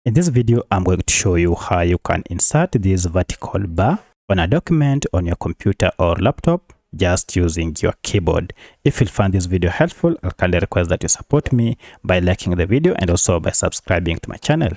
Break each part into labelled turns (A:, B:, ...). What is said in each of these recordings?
A: In this video, I'm going to show you how you can insert this vertical bar on a document on your computer or laptop just using your keyboard. If you find this video helpful, I'll kindly request that you support me by liking the video and also by subscribing to my channel.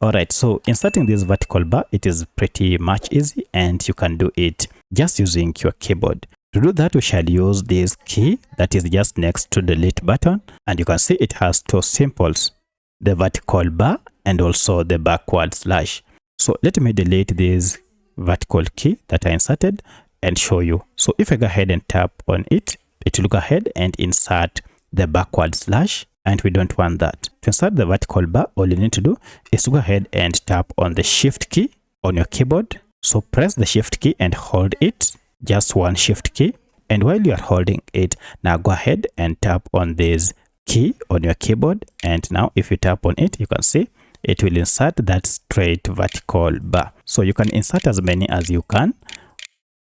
A: Alright, so inserting this vertical bar, it is pretty much easy and you can do it just using your keyboard. To do that, we shall use this key that is just next to the delete button, and you can see it has two symbols, the vertical bar and also the backward slash. So let me delete this vertical key that I inserted and show you. So if I go ahead and tap on it, it will go ahead and insert the backward slash, and we don't want that. To insert the vertical bar, all you need to do is to go ahead and tap on the shift key on your keyboard. So press the shift key and hold it, just one shift key. And while you are holding it, now go ahead and tap on this key on your keyboard. And now if you tap on it, you can see it will insert that straight vertical bar. So you can insert as many as you can.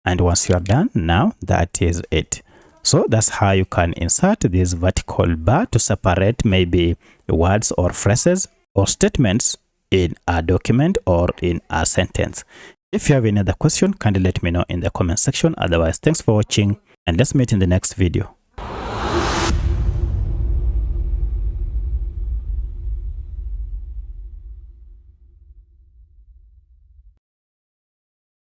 A: And once you are done, now that is it. So that's how you can insert this vertical bar to separate maybe words or phrases or statements in a document or in a sentence. If you have any other question, kindly let me know in the comment section. Otherwise, thanks for watching and let's meet in the next video.